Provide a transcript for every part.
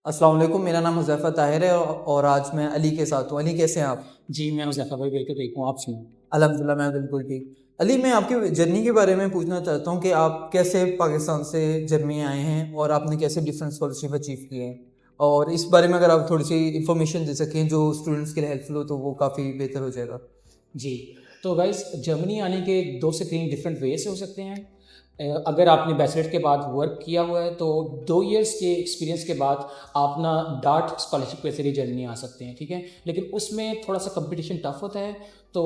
अस्सलाम वालेकुम, मेरा नाम हुज़ैफ़ा ताहिर है और आज मैं अली के साथ हूँ। अली कैसे हैं आप? जी, मैं हुज़ैफ़ा भाई बिल्कुल ठीक हूँ, आप सुनाओ? अल्हम्दुलिल्लाह मैं बिल्कुल ठीक। अली मैं आपकी जर्नी के बारे में पूछना चाहता हूँ कि आप कैसे पाकिस्तान से जर्मनी आए हैं और आपने कैसे डिफरेंट स्कॉलरशिप अचीव किए हैं? और इस बारे में अगर आप थोड़ी-सी इन्फॉर्मेशन दे सकें जो स्टूडेंट्स के लिए हेल्पफुल हो तो वो काफ़ी बेहतर हो जाएगा। जी, तो गाइस जर्मनी आने के 2 से 3 डिफरेंट वेज़ हो सकते हैं। अगर आपने बैचलर के बाद वर्क किया हुआ है तो 2 इयर्स के एक्सपीरियंस के बाद आप ना डार्ट स्कॉलरशिप के ज़रिए जर्मनी आ सकते हैं, ठीक है? लेकिन उसमें थोड़ा-सा कॉम्पिटिशन टफ होता है, तो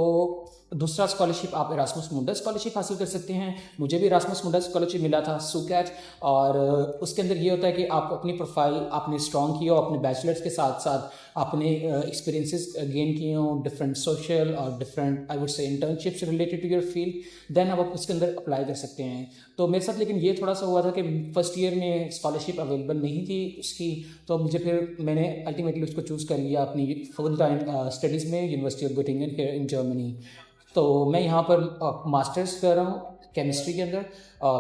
दूसरा स्कॉलरशिप आप इरास्मस मुंडस स्कॉलरशिप हासिल कर सकते हैं। मुझे भी इरास्मस मुंडस स्कॉलरशिप मिला था सुकैट और उसके अंदर ये होता है कि आप अपनी प्रोफाइल आपने स्ट्रॉन्ग की हो, अपने बैचलर्स के साथ-साथ आपने एक्सपीरियंसेस गेन किए हों, डिफरेंट सोशल और different I would say internships related to your field, then आप उसके अंदर अप्लाई कर सकते हैं। तो मेरे साथ लेकिन ये थोड़ा सा हुआ था कि फर्स्ट ईयर में स्कॉलरशिप अवेलेबल नहीं थी उसकी, तो मुझे फिर मैंने अल्टीमेटली उसको चूज़ कर लिया अपनी फुल टाइम स्टडीज़ में university of Gottingen here in Germany. तो मैं यहाँ पर मास्टर्स कर रहा हूँ केमिस्ट्री के अंदर,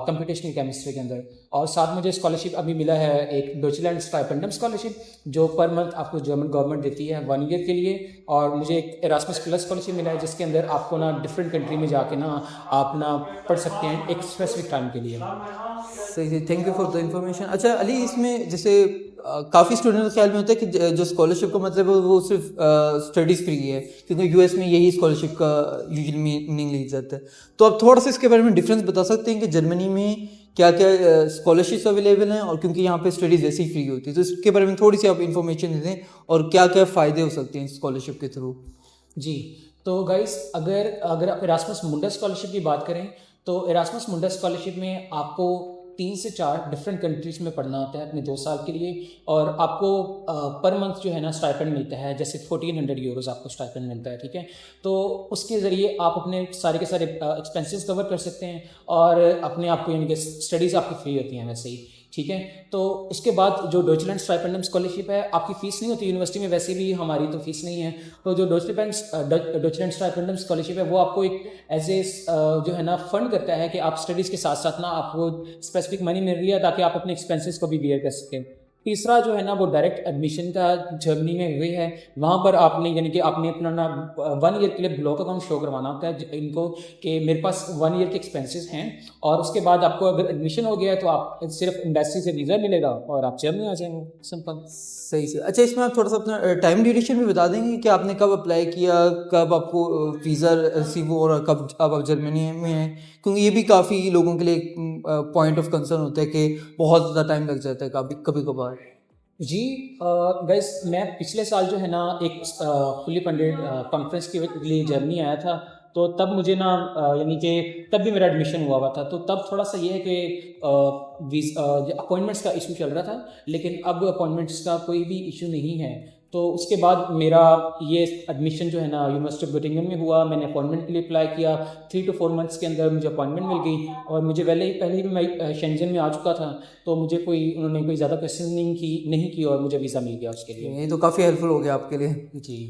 कंप्यूटेशनल केमिस्ट्री के अंदर, और साथ मुझे स्कॉलरशिप अभी मिला है एक डॉइचलैंड स्टाइपेंडम स्कॉलरशिप जो पर मंथ आपको जर्मन गवर्नमेंट देती है 1 ईयर के लिए, और मुझे एक एरास्मस प्लस स्कॉलरशिप मिला है जिसके अंदर आपको ना डिफरेंट कंट्री में जाके ना आप ना पढ़ सकते हैं एक स्पेसिफिक टाइम के लिए। सही सही, thank you for the information. अच्छा अली, इसमें जैसे काफ़ी स्टूडेंट के ख्याल में होता है कि जो स्कॉलरशिप का मतलब है वो सिर्फ स्टडीज़ फ्री है, क्योंकि यूएस में यही स्कॉलरशिप का यूजुअली मीनिंग ली जाता है। तो आप थोड़ा सा इसके बारे में डिफरेंस बता सकते हैं कि जर्मनी में क्या क्या स्कॉलरशिप्स अवेलेबल हैं, और क्योंकि यहाँ पे स्टडीज़ वैसे ही फ्री होती है तो इसके बारे में थोड़ी सी आप इन्फॉर्मेशन दे दें और क्या क्या फ़ायदे हो सकते हैं स्कॉलरशिप के थ्रू। जी, तो गाइस अगर अगर आप इरास्मस मुंडस स्कॉलरशिप की बात करें तो इरास्मस मुंडस स्कॉलरशिप में आपको 3 से 4 डिफरेंट कंट्रीज़ में पढ़ना होता है अपने 2 साल के लिए, और आपको पर मंथ जो है ना स्टाइपेंड मिलता है, जैसे 1400 यूरोज़ आपको स्टाइपेंड मिलता है, ठीक है? तो उसके ज़रिए आप अपने सारे के सारे एक्सपेंसेस कवर कर सकते हैं और अपने आप को यानी कि स्टडीज़ आपकी फ्री होती हैं वैसे ही, ठीक है? तो उसके बाद जो डॉइचलैंड स्टाइपेंडम स्कॉलरशिप है, आपकी फ़ीस नहीं होती यूनिवर्सिटी में, वैसे भी हमारी तो फ़ीस नहीं है। तो जो डॉइचलैंड स्टाइपेंडम स्कॉलरशिप है वो आपको एक एज ए जो है ना फंड करता है कि आप स्टडीज़ के साथ साथ ना आपको स्पेसिफिक मनी मिल रही है ताकि आप अपने एक्सपेंसेस को भी बियर कर सकें। तीसरा जो है ना वो डायरेक्ट एडमिशन का जर्मनी में हुए है, वहाँ पर आपने यानी कि आपने अपना ना 1 ईयर के लिए ब्लॉक अकाउंट शो करवाना होता है इनको कि मेरे पास 1 ईयर के एक्सपेंसेस हैं, और उसके बाद आपको अगर एडमिशन हो गया है तो आप सिर्फ एम्बेसी से वीज़ा मिलेगा और आप जर्मनी आ जाएंगे, सिंपल। सही से। अच्छा, इसमें आप थोड़ा सा अपना टाइम ड्यूरेशन भी बता देंगे कि आपने कब अप्लाई किया, कब आपको वीज़ा रिसीव हुआ और कब अब आप जर्मनी में हैं, क्योंकि ये भी काफ़ी लोगों के लिए पॉइंट ऑफ कंसर्न होता है कि बहुत ज़्यादा टाइम लग जाता है कभी कभी कभार। जी, गाइस मैं पिछले साल जो है ना एक फुली फंडेड कॉन्फ्रेंस के लिए जर्मनी आया था, तो तब मुझे ना यानी कि तब भी मेरा एडमिशन हुआ हुआ था, तो तब थोड़ा सा ये है कि अपॉइंटमेंट्स का इशू चल रहा था, लेकिन अब अपॉइंटमेंट्स का कोई भी इशू नहीं है। तो उसके बाद मेरा ये एडमिशन जो है ना यूनिवर्सिटी ऑफ गोटिंगन में हुआ, मैंने अपॉइंटमेंट के लिए अप्लाई किया, 3 to 4 मंथ्स के अंदर मुझे अपॉइंटमेंट मिल गई, और मुझे पहले ही मैं शेंजन में आ चुका था, तो मुझे उन्होंने कोई ज़्यादा क्वेश्चन नहीं की और मुझे वीज़ा मिल गया उसके लिए। ये तो काफ़ी हेल्पफुल हो गया आपके लिए। जी।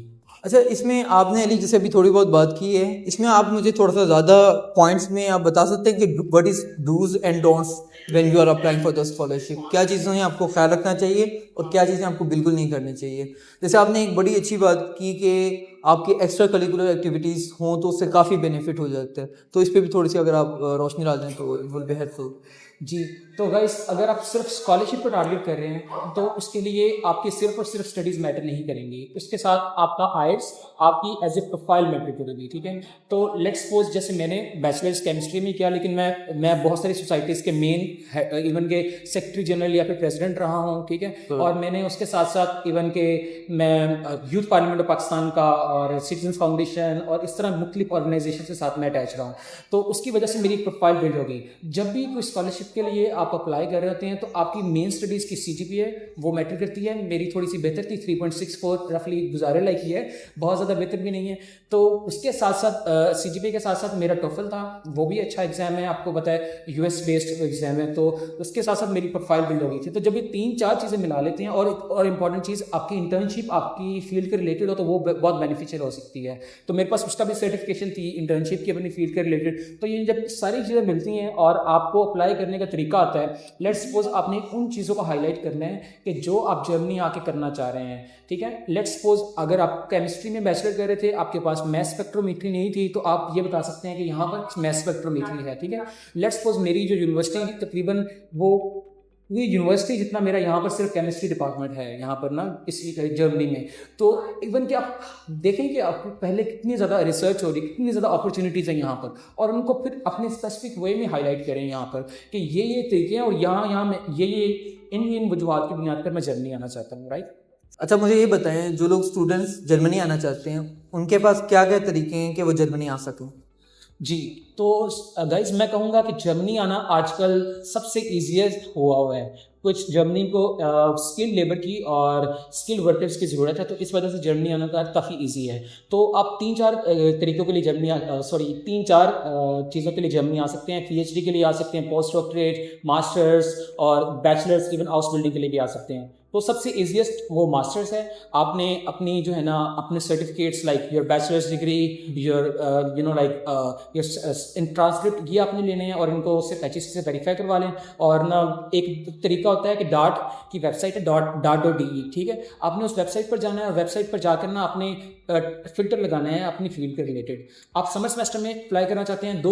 अच्छा, इसमें आपने अली जैसे अभी थोड़ी बहुत बात की है, इसमें आप मुझे थोड़ा सा ज़्यादा पॉइंट्स में आप बता सकते हैं कि what is dos and don'ts when you are applying for the scholarship. क्या चीज़ें आपको ख्याल रखना चाहिए और क्या चीज़ें आपको बिल्कुल नहीं करनी चाहिए। जैसे आपने एक बड़ी अच्छी बात की कि आपकी एक्स्ट्रा करिकुलर एक्टिविटीज़ हों तो उससे काफ़ी बेनिफिट हो जाता है, तो इस पर भी थोड़ी सी अगर आप रोशनी डाल दें तो इट विल बी हेल्पफुल। जी, तो गाइस अगर आप सिर्फ स्कॉलरशिप को टारगेट कर रहे हैं तो उसके लिए आपकी सिर्फ और सिर्फ स्टडीज़ मैटर नहीं करेंगी, उसके साथ आपका आइट्स आपकी एज ए प्रोफाइल मैटर करेगी, ठीक है? तो लेट्स सपोज जैसे मैंने बैचलर्स केमिस्ट्री में किया, लेकिन मैं बहुत सारी सोसाइटीज़ के मेन इवन के सेक्रेटरी जनरल या फिर प्रेसिडेंट रहा हूँ, ठीक है? और मैंने उसके साथ साथ इवन के मैं यूथ पार्लियामेंट ऑफ पाकिस्तान का और सिटीजन फाउंडेशन और इस तरह मुख्तलिफ ऑर्गेनाइजेशन के साथ मैं अटैच रहा हूँ, तो उसकी वजह से मेरी प्रोफाइल बिल्ड हो गई। जब भी कोई स्कॉलरशिप के लिए आप अप्लाई कर रहे होते हैं तो आपकी मेन स्टडीज़ की CGPA वो मैटर करती है। मेरी थोड़ी सी बेहतर थी, 3.64 रफली गुजारे लायक ही है, बहुत ज़्यादा बेहतर भी नहीं है। तो उसके साथ साथ CGPA के साथ साथ मेरा टोफल था, वो भी अच्छा एग्जाम है, आपको पता है US बेस्ड एग्जाम है, तो उसके साथ साथ मेरी प्रोफाइल बिल्ड हो गई थी। तो जब ये 3-4 चीज़ें मिला लेते हैं और इंपॉर्टेंट चीज़ आपकी इंटर्नशिप आपकी फील्ड के रिलेटेड हो तो वो बहुत बेनिफिशियल हो सकती है। तो मेरे पास उसका भी सर्टिफिकेशन थी इंटर्नशिप की अपनी फील्ड के रिलेटेड। तो ये जब सारी चीज़ें मिलती हैं और आपको अप्लाई करने का तरीका आता है, लेट्स सपोज आपने उन चीज़ों को हाईलाइट करना है कि जो आप जर्मनी आके करना चाह रहे हैं, ठीक है। लेट्स सपोज अगर आप केमिस्ट्री में बैचलर कर रहे थे, आपके पास मैस स्पेक्ट्रोमीट्री नहीं थी, तो आप ये बता सकते हैं कि यहाँ पर मैस स्पेक्ट्रोमीट्री है, ठीक है। लेट्स सपोज मेरी जो यूनिवर्सिटी है तकरीबन वो यूनिवर्सिटी जितना मेरा यहाँ पर सिर्फ केमिस्ट्री डिपार्टमेंट है यहाँ पर ना इसी जर्मनी में, तो इवन कि आप देखें कि आप पहले कितनी ज़्यादा रिसर्च हो रही, कितनी ज़्यादा अपॉर्चुनिटीज़ हैं यहाँ पर, और उनको फिर अपने स्पेसिफिक वे में हाईलाइट करें यहाँ पर कि ये तरीके हैं और यहाँ मैं ये इन वजूहत की बुनियाद पर मैं जर्मनी आना चाहता हूँ, राइट। अच्छा, मुझे ये बताएं, जो लोग स्टूडेंट्स जर्मनी आना चाहते हैं उनके पास क्या क्या तरीके हैं कि वो जर्मनी आ सकें? जी, तो गाइज मैं कहूँगा कि जर्मनी आना आजकल सबसे ईजीएस्ट हुआ है। कुछ जर्मनी को स्किल्ड लेबर की और स्किल्ड वर्कर्स की ज़रूरत है, तो इस वजह से जर्मनी आना का काफ़ी इजी है। तो आप 3-4 तरीक़ों के लिए जर्मनी 3-4 चीज़ों के लिए जर्मनी आ सकते हैं। पीएचडी के लिए आ सकते हैं, पोस्ट डॉक्टरेट, मास्टर्स और बैचलर्स, इवन हाउस बिल्डिंग के लिए भी आ सकते हैं। तो सबसे ईजीएस्ट वो मास्टर्स है। आपने अपनी जो है ना अपने certificates like your bachelors degree, your in transcript, ये आपने लेने हैं और इनको सिर्फ HSC से वेरीफाई करवा लें। और ना एक तरीका होता है कि डाट की वेबसाइट है DART.de, ठीक है। आपने उस वेबसाइट पर जाना है और वेबसाइट पर जाकर ना आपने फिल्टर लगाना है अपनी फील्ड के रिलेटेड। आप समर सेमेस्टर में अप्लाई करना चाहते हैं,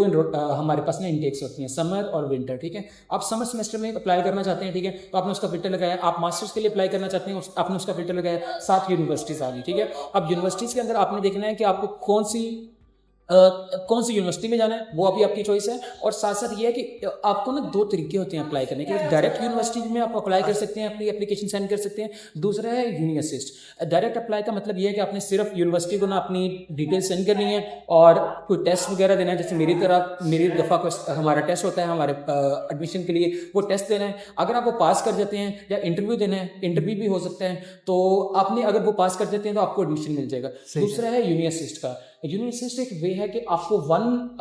हमारे पास ना इनटेक्स होती हैं, समर और विंटर, ठीक है। आप समर सेमेस्टर में अप्लाई करना चाहते हैं, ठीक है, तो आपने उसका फिल्टर लगाया। आप मास्टर्स के लिए अप्लाई करना चाहते हैं, आपने उसका फिल्टर लगाया। 7 यूनिवर्सिटीज़ आ गई, ठीक है। अब यूनिवर्सिटीज़ के अंदर आपने देखना है कि आपको कौन सी यूनिवर्सिटी में जाना है, वो अभी आपकी चॉइस है। और साथ साथ ये है कि आपको ना 2 तरीके होते हैं अप्लाई करने के। डायरेक्ट यूनिवर्सिटी में आप अप्लाई कर सकते हैं, अपनी एप्लीकेशन सेंड कर सकते हैं। दूसरा है यूनी असिस्ट। डायरेक्ट अप्लाई का मतलब ये है कि आपने सिर्फ यूनिवर्सिटी को ना अपनी डिटेल्स सेंड करनी है और कोई टेस्ट वगैरह देना है। जैसे मेरी दफ़ा हमारा टेस्ट होता है हमारे एडमिशन के लिए, वो टेस्ट देना है। अगर आप वो पास कर जाते हैं या इंटरव्यू देना है, इंटरव्यू भी हो सकता है, तो आपने अगर वो पास कर देते हैं तो आपको एडमिशन मिल जाएगा। दूसरा है यूनी असिस्ट का। यूनी असिस्ट एक वे है कि आपको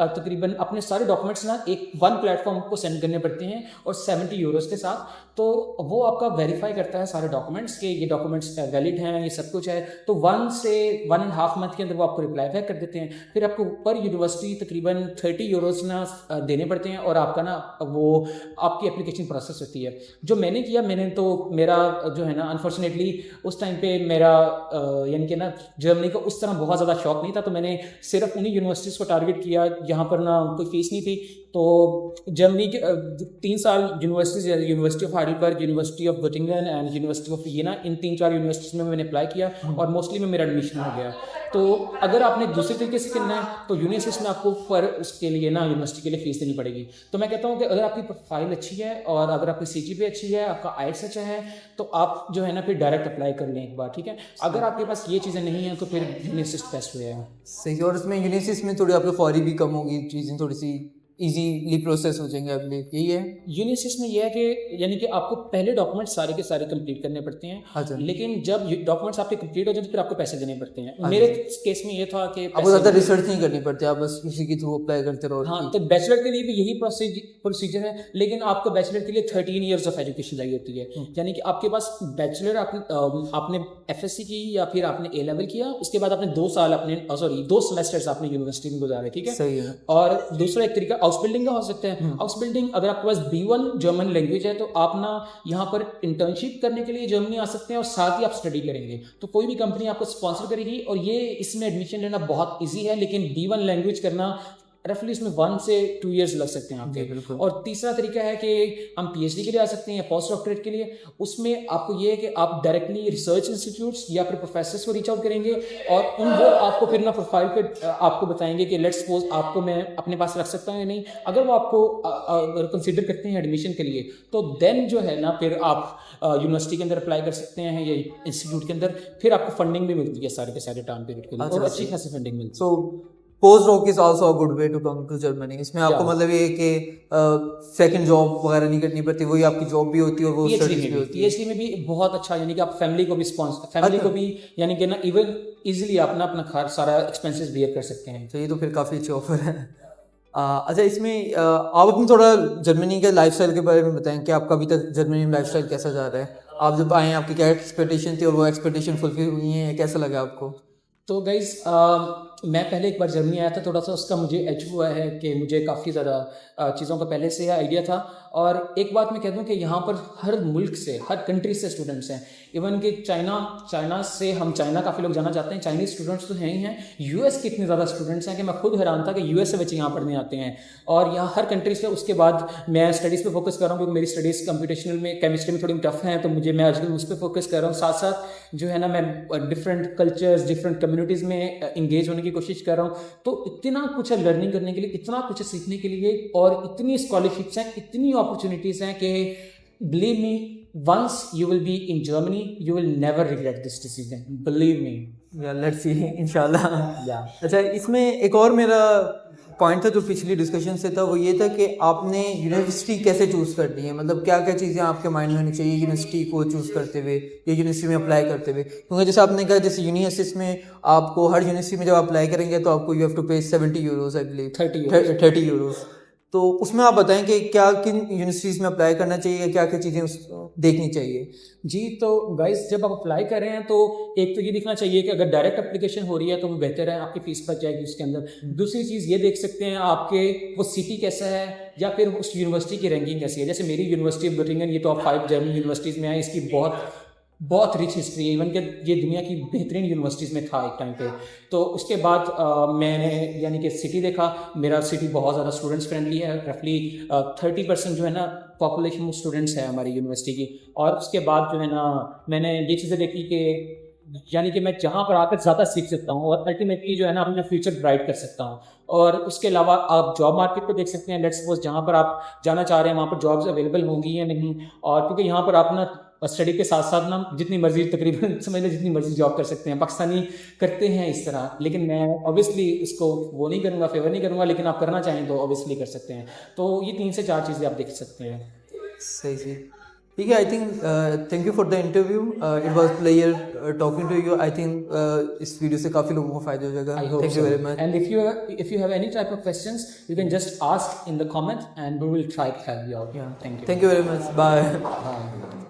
तकरीबन अपने सारे डॉक्यूमेंट्स ना वन प्लेटफॉर्म को सेंड करने पड़ते हैं और 70 यूरोस के साथ। तो वो आपका वेरीफाई करता है सारे डॉक्यूमेंट्स के ये डॉक्यूमेंट्स वैलिड हैं, ये सब कुछ है। तो 1 से 1.5 मंथ के अंदर वो आपको रिप्लाई बैक कर देते हैं। फिर आपको पर यूनिवर्सिटी तकरीबन 30 यूरोस ना देने पड़ते हैं और आपका ना वो आपकी एप्लीकेशन प्रोसेस होती है। जो मैंने किया, मेरा जो है ना अनफॉर्चुनेटली उस टाइम पे मेरा यानी कि ना जर्मनी का उस तरह बहुत ज़्यादा शौक नहीं था, तो मैंने सिर्फ उन्हीं यूनिवर्सिटीज़ को टारगेट किया जहाँ पर ना कोई फीस नहीं थी। तो जर्मनी के 3 साल university of Heidelberg, university of Gottingen and university of Vienna, in 3-4 universities में मैंने अप्लाई किया और मोस्टली में मेरा एडमिशन हो गया। तो अगर आपने दूसरे तरीके से करना है तो यूनिवर्सिटी में आपको पर उसके लिए ना यूनिवर्सिटी के लिए फीस देनी पड़ेगी। तो मैं कहता हूँ कि अगर आपकी प्रोफाइल अच्छी है और अगर आपकी CGPA अच्छी है, आपका IELTS अच्छा है, तो आप जो है ना फिर डायरेक्ट अप्लाई कर लें एक बार, ठीक है। अगर आपके पास ये चीज़ें नहीं हैं तो फिर यूनिवर्सिटी बेस्ट हुए हैं। सही। और उसमें यूनिवर्सिटी में थोड़ी आपकी ख्वारी भी कम होगी, चीज़ें थोड़ी सी इजीली प्रोसेस हो जाएंगे आपके लिए, यही है। यूनिवर्सिटी में यह है कि यानी कि आपको पहले डॉक्यूमेंट्स सारे के सारे कंप्लीट करने पड़ते हैं। अच्छा। लेकिन जब डॉक्यूमेंट्स आपके कंप्लीट हो जाए तो फिर आपको पैसे देने पड़ते हैं। मेरे केस में ये था कि आपको ज़्यादा रिसर्च नहीं करनी पड़ती, आप बस उसी के थ्रू अप्लाई करते रहो। हाँ, तो बैचलर के लिए भी यही प्रोसीजर है, लेकिन आपको बैचलर के लिए 13 ईयर्स ऑफ एजुकेशन चाहिए होती है। यानी कि आपके पास बैचलर आपने FSC की या फिर आपने A लेवल किया, उसके बाद आपने 2 सेमेस्टर्स आपने यूनिवर्सिटी में गुजारे, ठीक है। सही है। और दूसरा एक तरीका हाउस बिल्डिंग का हो सकता है। हाउस बिल्डिंग, अगर आपके पास B1 जर्मन लैंग्वेज है तो आप ना यहाँ पर इंटर्नशिप करने के लिए जर्मनी आ सकते हैं और साथ ही आप स्टडी करेंगे तो कोई भी कंपनी आपको स्पॉन्सर करेगी और ये इसमें एडमिशन लेना बहुत इजी है। लेकिन B1 लैंग्वेज करना रफली इसमें 1 से 2 इयर्स लग सकते हैं आपके। और तीसरा तरीका है कि हम PhD के लिए आ सकते हैं, पोस्ट डॉक्टरेट के लिए। उसमें आपको ये है कि आप डायरेक्टली रिसर्च इंस्टीट्यूट्स या फिर प्रोफेसर्स को रीच आउट करेंगे और वो आपको फिर ना प्रोफाइल पे आपको बताएंगे कि लेट्स सपोज आपको मैं अपने पास रख सकता हूँ या नहीं। अगर वो आपको कंसिडर करते हैं एडमिशन के लिए तो देन जो है ना फिर आप यूनिवर्सिटी के अंदर अप्लाई कर सकते हैं या इंस्टीट्यूट के अंदर। फिर आपको फंडिंग भी मिलती है सारे के सारे टाइम पीरियड के लिए और अच्छी खासी फंडिंग मिलती है। So post doc is also a good way to come to Germany. इसमें आपको मतलब ये कि सेकंड जॉब वगैरह नहीं करनी पड़ती, वही आपकी जॉब भी होती है और वो स्टडीज भी होती है। PhD में भी बहुत अच्छा, यानी कि आप फैमिली को भी यानी कि ना इवन इजीली अपना सारा एक्सपेंसेस बियर कर सकते हैं। तो ये तो फिर काफ़ी अच्छी ऑफर है। अच्छा, इसमें आप अपनी थोड़ा जर्मनी के लाइफस्टाइल के बारे में बताएं कि आपका अभी तक जर्मनी में लाइफस्टाइल कैसा जा रहा है। आप जब आए आपकी क्या एक्सपेक्टेशन थी और वो एक्सपेक्टेशन फुलफिल हुई है, कैसा लगा आपको? तो गाइज मैं पहले एक बार जर्मनी आया था, थोड़ा सा उसका मुझे एज हुआ है कि मुझे काफ़ी ज़्यादा चीज़ों का पहले से आइडिया था। और एक बात मैं कह दूं कि यहाँ पर हर मुल्क से, हर कंट्री से स्टूडेंट्स हैं। इवन कि चाइना से, हम चाइना काफ़ी लोग जाना चाहते हैं, चाइनीज़ स्टूडेंट्स तो हैं ही हैं। यूएस के इतने ज़्यादा स्टूडेंट्स हैं कि मैं खुद हैरान था कि यूएस से बच्चे यहाँ पढ़ने आते हैं। और यहाँ हर कंट्री से। उसके बाद मैं स्टडीज़ पे फोकस कर रहा हूँ क्योंकि मेरी स्टडीज़ कंप्यूटेशनल में, केमिस्ट्री में थोड़ी टफ हैं, तो मैं आजकल उस पर फोकस कर रहा हूँ। साथ साथ जो है ना, मैं डिफरेंट कल्चर्स, डिफरेंट कम्युनिटीज़ में इंगेज होने की कोशिश कर रहा हूँ। तो इतना कुछ है लर्निंग करने के लिए, इतना कुछ है सीखने के लिए, और इतनी स्कॉलरशिप्स हैं, इतनी अपॉर्चुनिटीज़ हैं कि believe me, once you will be in Germany, you will never regret this decision. Believe me. Let's see इंशाल्लाह। Yeah. अच्छा, इसमें एक और मेरा पॉइंट था जो पिछली डिस्कशन से था, वो ये था कि आपने यूनिवर्सिटी कैसे चूज़ करनी है, मतलब क्या क्या चीज़ें आपके माइंड में होनी चाहिए यूनिवर्सिटी को चूज़ करते हुए या यूनिवर्सिटी में अप्लाई करते हुए। क्योंकि जैसे आपने कहा, जैसे यूनिवर्सिटीज़ में आपको, हर यूनिवर्सिटी में जब अप्लाई करेंगे तो आपको यू हैव टू पे 70 यूरोज़, आई बिलीव 30 यूरोज़। तो उसमें आप बताएं कि क्या किन यूनिवर्सिटीज़ में अप्लाई करना चाहिए, क्या क्या चीज़ें देखनी चाहिए। जी, तो गाइस जब आप अप्लाई कर रहे हैं तो एक तो ये देखना चाहिए कि अगर डायरेक्ट एप्लीकेशन हो रही है तो वो बेहतर है, आपकी फीस बच जाएगी उसके अंदर। दूसरी चीज़ ये देख सकते हैं आपके वो सिटी कैसा है या फिर उस यूनिवर्सिटी की रैंकिंग कैसी है। जैसे मेरी यूनिवर्सिटी ऑफ गोटिंगन, ये टॉप 5 जर्मन यूनिवर्सिटीज़ में है, इसकी बहुत रिच हिस्ट्री है, इवन कि ये दुनिया की बेहतरीन यूनिवर्सिटीज़ में था एक टाइम पे। तो उसके बाद मैंने यानी कि सिटी देखा। मेरा सिटी बहुत ज़्यादा स्टूडेंट्स फ्रेंडली है, रफली 30% जो है ना पॉपुलेशन स्टूडेंट्स है हमारी यूनिवर्सिटी की। और उसके बाद जो है ना, मैंने ये चीज़ें देखी कि यानी कि मैं जहाँ पर आकर ज़्यादा सीख सकता हूँ और अल्टीमेटली जो है ना अपना फ्यूचर ब्राइट कर सकता हूँ। और उसके अलावा आप जॉब मार्केट को देख सकते हैं। लेट्स सपोज जहाँ पर आप जाना चाह रहे हैं वहाँ पर जॉब्स अवेलेबल होंगी या नहीं। और क्योंकि यहाँ पर आप ना स्टडी के साथ साथ ना जितनी मर्जी, तकरीबन समझ लें जितनी मर्जी जॉब कर सकते हैं। पाकिस्तानी करते हैं इस तरह, लेकिन मैं ऑब्वियसली इसको वो नहीं करूँगा, फेवर नहीं करूँगा, लेकिन आप करना चाहें तो ऑब्वियसली कर सकते हैं। तो ये 3 से 4 चीज़ें आप देख सकते हैं। सही जी, ठीक है। I think thank you for the interview, it was pleasure talking to you. I think इस वीडियो से काफ़ी लोगों को फायदा हो जाएगा। Thank you very much. And if you have any type of questions, you can just ask in the comment and we will try to help you out. Yeah, Thank you. Thank you very much. Bye. Bye.